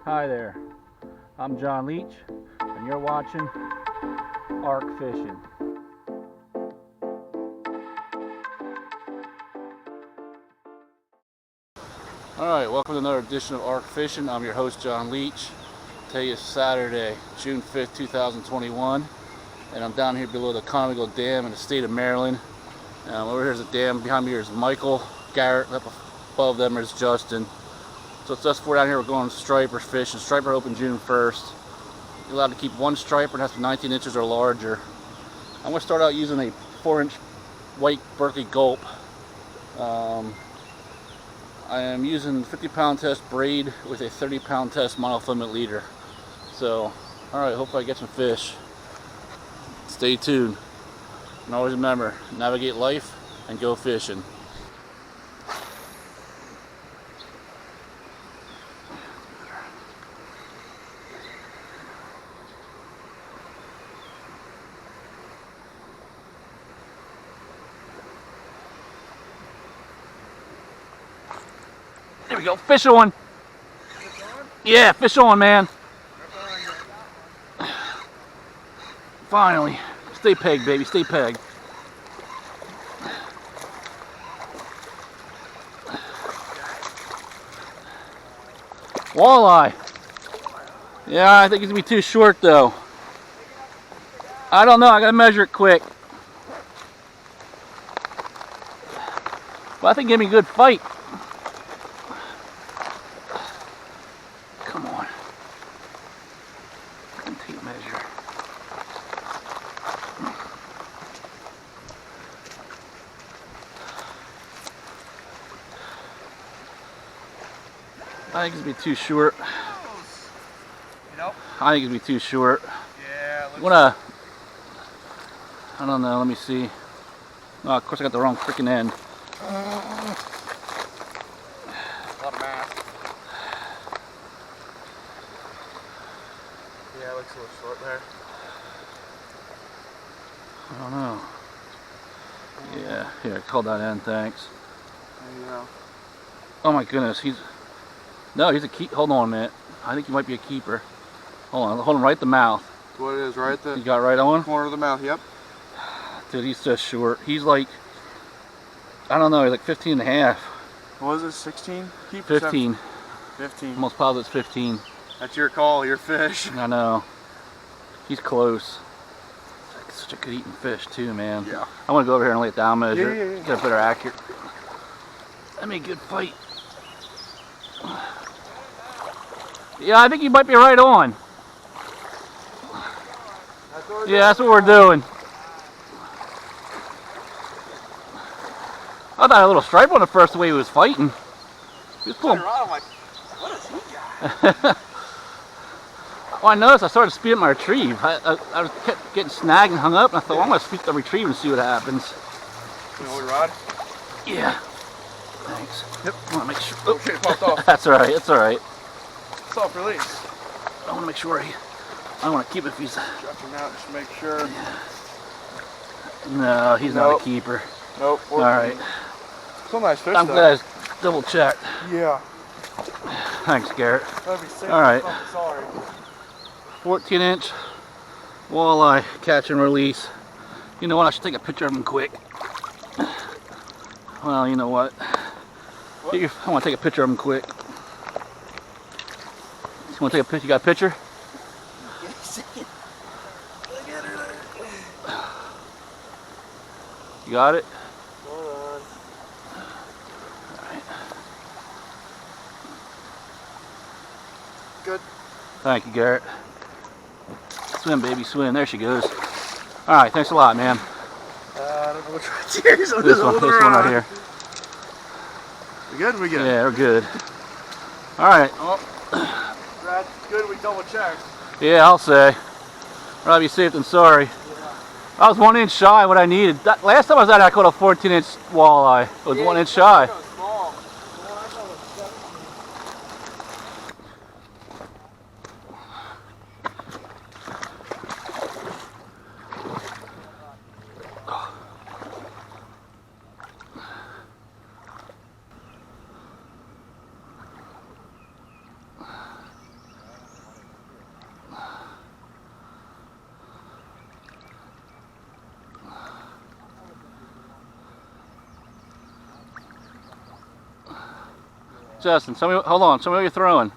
Hi there, I'm John Leach, and you're watching Arc Fishing. Alright, welcome to another edition of Arc Fishing. I'm your host, John Leach. Today is Saturday, June 5th, 2021, and I'm down here below the Conowingo Dam in the state of Maryland. Over here is a dam. Behind me here is Michael, Garrett. Up above them is Justin. So it's us four down here. We're going striper fishing. Striper open June 1st. You're allowed to keep one striper. It has to be 19 inches or larger. I'm going to start out using a 4-inch white Berkeley gulp. I am using 50-pound test braid with a 30-pound test monofilament leader. So, alright, hopefully I get some fish. Stay tuned. And always remember, navigate life and go fishing. There we go, fish on. Yeah, fish on, man. Finally. Stay pegged, baby, stay pegged. Walleye. Yeah, I think he's gonna be too short though. I don't know, I gotta measure it quick. But I think give me a good fight. Come on. I can take a measure. I think it's gonna be too short. You know? I think it's gonna be too short. Yeah. I don't know. Let me see. Oh, of course I got the wrong freaking end. A lot of mass. Yeah, it looks a little short there. I don't know. Yeah, here, hold that end, thanks. There you go. Oh my goodness, he's a keep. Hold on a minute. I think he might be a keeper. Hold on right at the mouth. What it is, right at the You got right on? corner of the mouth, yep. Dude, he's just short. He's like, I don't know, he's like 15 and a half. What was it, 16? Keep 15. 15. Almost positive it's 15. That's your call, your fish. I know. He's close. It's like such a good eating fish too, man. Yeah. I want to go over here and lay it down, measure. Yeah. Get a better accurate. That'd be a good fight. Yeah, I think you might be right on. Yeah, that's what we're doing. I thought I had a little stripe on the first the way he was fighting. He was pulling. I'm like, what has he got? Well, I noticed I started speeding my retrieve. I was kept getting snagged and hung up, and I thought, well, I'm going to speed the retrieve and see what happens. You know, rod? Yeah. Thanks. Yep. I want to make sure. Oh, shit, it popped off. That's alright, that's alright. It's off release. I want to make sure I want to keep it if he's. Drop him out just to make sure. No, he's not a keeper. Nope. Alright. Some nice fish, I'm though. glad I double checked. Yeah. Thanks, Garrett. That'd be safe. Alright. Sorry. 14-inch walleye catch and release. You know what? I should take a picture of him quick. Well, you know what? I want to take a picture of him quick. You want to take a picture? You got a picture? Yes. Look at her there. You got it? Hold on. Alright. Good. Thank you, Garrett. Swim, baby, swim. There she goes. Alright, thanks a lot, man. I don't know which one's yours. This one right here. We good? We good? Yeah, we're good. Alright. Oh. That's good. We double checked. Yeah, I'll say. Rather be safe than sorry. Yeah. I was 1 inch shy of what I needed. Last time I was out, I caught a 14-inch walleye. It was 1 inch shy. Small. Justin, show me, hold on, show me what you're throwing. Is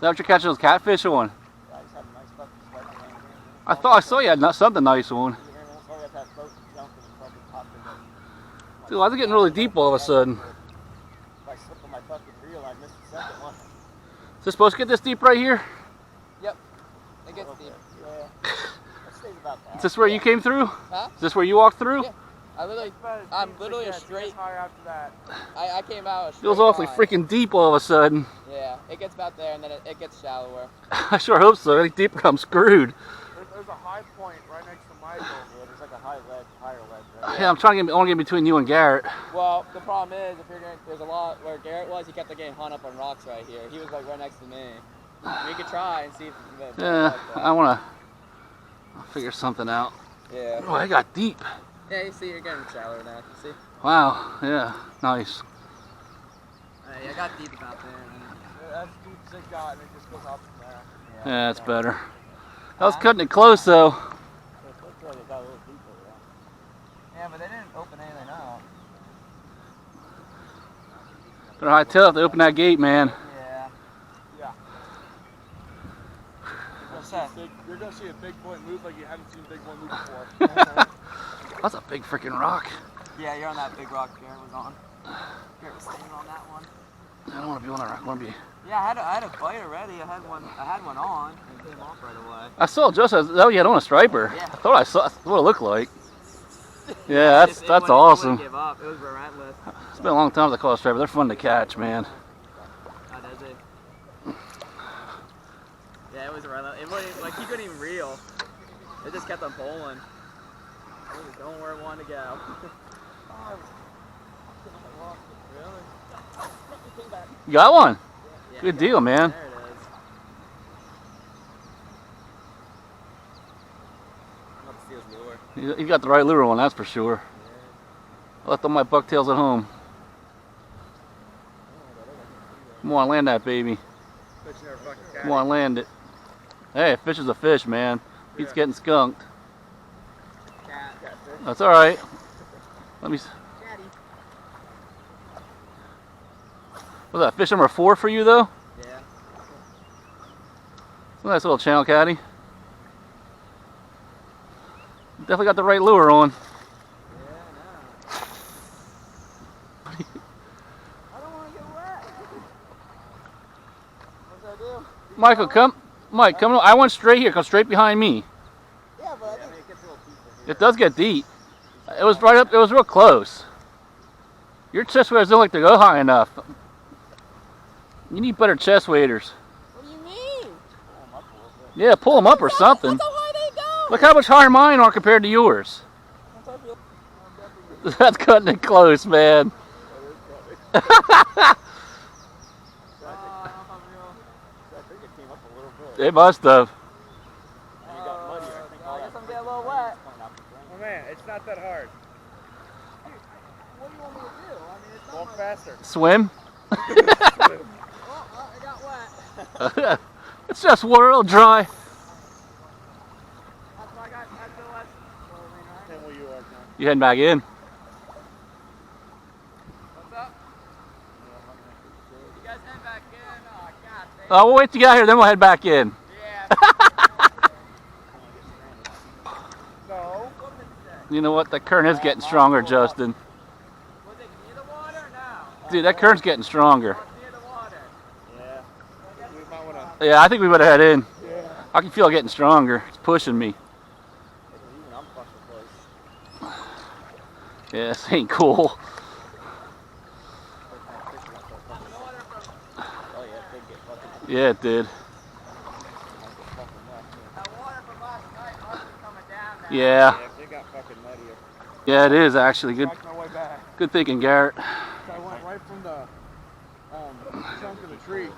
that what you're catching those catfish on? I just had a nice fucking spike in there. I thought I saw you had something nice on. Dude, why is it getting really deep all of a sudden? If I slipped on my fucking reel, I missed the second one. Is this supposed to get this deep right here? Yep. It gets deep. Yeah. It stays about that. Is this where you came through? Huh? Is this where you walked through? Yeah. I'm literally a straight. After that. I came out a straight Feels awfully line. freaking deep all of a sudden. Yeah, it gets about there and then it gets shallower. I sure hope so. Any deeper, I'm screwed. There's a high point right next to my goal. Yeah, there's like a higher ledge. Right? Yeah, I'm trying to get, I want to get between you and Garrett. Well, the problem is, if you're going, there's a lot where Garrett was. He kept getting hung up on rocks right here. He was like right next to me. We could try and see if. Yeah, I want to figure something out. Yeah. Oh, I got deep. Yeah, you see, you're getting shallower now. You see? Wow. Yeah. Nice. I got deep about there. That's deep as it got, and it just goes up from there. Yeah, that's better. I was cutting it close though. It looked like it got a little deeper, yeah, but they didn't open anything out. Better high tail if they open that gate, man. Yeah. Yeah. You're gonna see a big point move like you haven't seen a big one move before. That's a big freaking rock. Yeah, you're on that big rock Garrett was on. Garrett was staying on that one. I don't want to be on that rock. I want to be. Yeah, I had a bite already. I had one on and it came off right away. I saw just as though you had on a striper. Yeah. I thought I saw what it looked like. Yeah, that's awesome. It wouldn't give up. It was relentless. It's been a long time since I caught a striper. They're fun to catch, man. How does it? Yeah, it was relentless. It wasn't, like he couldn't even reel. It just kept on pulling. It was going where it wanted to go. You got one. Yeah, Good deal, man. There it is. I'm about to see his lure. You got the right lure on, that's for sure. I left all my bucktails at home. Come on, land that baby. Come on, land it. Hey, a fish is a fish, man. He's getting skunked. That's all right. Let me. Was that fish number 4 for you, though? Yeah. It's a nice little channel caddy. Definitely got the right lure on. Yeah, I know. I don't want to get wet. What's I do? Michael, come. Mike, come. I went straight here. Come straight behind me. Yeah, but I think it gets a little deeper here. It does get deep. It was right up. It was real close. Your chest waders don't like to go high enough. You need better chest waders. What do you mean? Pull them up a little bit. Yeah, pull them up or something. That's how high they go. Look how much higher mine are compared to yours. That's cutting it close, man. I think it came up a little bit. It must have. And it got muddier. I guess I'm getting a little wet. Oh man, it's not that hard. What do you want me to do? I mean, it's not Walk faster. Swim. I got wet. It's just water, it'll dry. That's why I got SOS. And where you are now. You heading back in? What's up? You guys head back in? Oh, God damn. Oh, we'll wait till you get out here, then we'll head back in. Yeah. No. You know what? The current is getting stronger, Justin. Was it near the water or no? Dude, that current's getting stronger. Near the water. Yeah. We might want to. Yeah, I think we better head in. Yeah. I can feel it getting stronger. It's pushing me. Even I'm fucking close. Yeah, this ain't cool. Oh yeah, it did get fucking. Yeah, it did. That water from last night must be coming down now. Yeah. Yeah, it got fucking muddier. Yeah, it is actually. Good Back my way back. good thinking, Garrett. So I went right from the trunk of the tree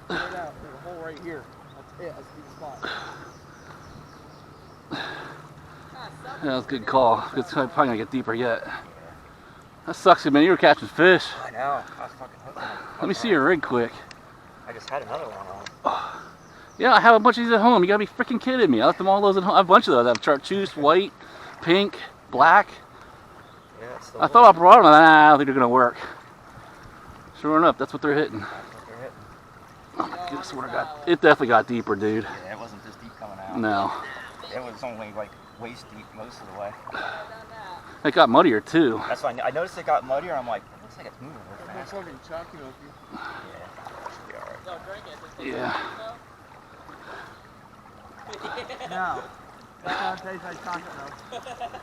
straight out. There's a hole right here. That's it. That's the spot. Yeah, that was a good call. It's probably gonna get deeper yet. That sucks, man. You were catching fish. I know. I was fucking hooked on it. Let me see your rig quick. I just had another one on. Yeah, I have a bunch of these at home. You gotta be freaking kidding me. I left them all those at home. I have a bunch of those. I have chartreuse, white, pink, black. Yeah, it's the I thought I brought them. Nah, I don't think they're gonna work. Sure enough, that's what they're hitting. That's what they're hitting. Oh, I swear to God, it definitely got deeper, dude. Yeah, it wasn't this deep coming out. No. It was only like waist deep most of the way. It got muddier too. That's why I noticed it got muddier. I'm like, it looks like it's moving real That's fast. fucking chunky looking. Yeah, should be alright. Yeah. No. That tastes like chocolate milk.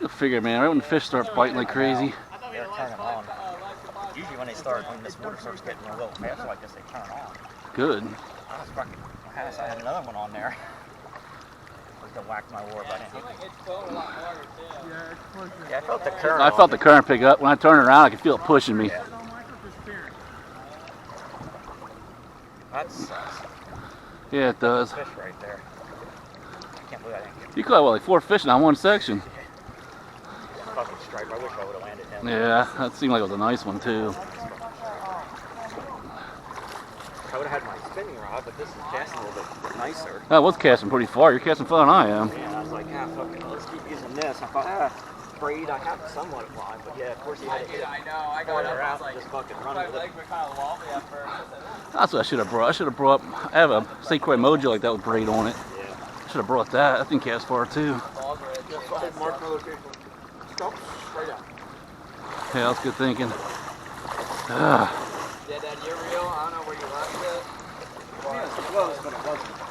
You'll figure, man, right when the fish start biting like crazy. They're turning on. Usually when this water starts getting a little faster like this, they turn on. Good. I was fucking, I had another one on there. I was gonna whack my lure, but I didn't hit it. Yeah, it's pushing. Yeah, I felt the current. I felt the current pick up. When I turned around, I could feel it pushing me. Yeah. That sucks. Yeah, it does. Fish right there. I can't believe I didn't get You caught, what, like 4 fish in that one section? a fucking stripe. I wish I would have landed him. Yeah, that seemed like it was a nice one too. I would have had my spinning rod, but this is casting a little bit nicer. I was casting pretty far. You're casting farther than I am. Yeah, I was like, fucking, let's keep using this. I thought, braid, I have somewhat of line, but yeah, of course you had to hit it. I know. I got Farther up. I out was and like, just fucking run my with it. legs were kind of wobbly at first. I said, That's what I should have brought. I should have brought. I have a St. Croix Mojo like that with braid on it. Yeah. I should have brought that. That thing cast far too. balls were Just fucking mark my location. Stop. Straight out. Yeah, that's good thinking. Yeah, Dad, you're real. I don't know where you left it. It was close, but it wasn't.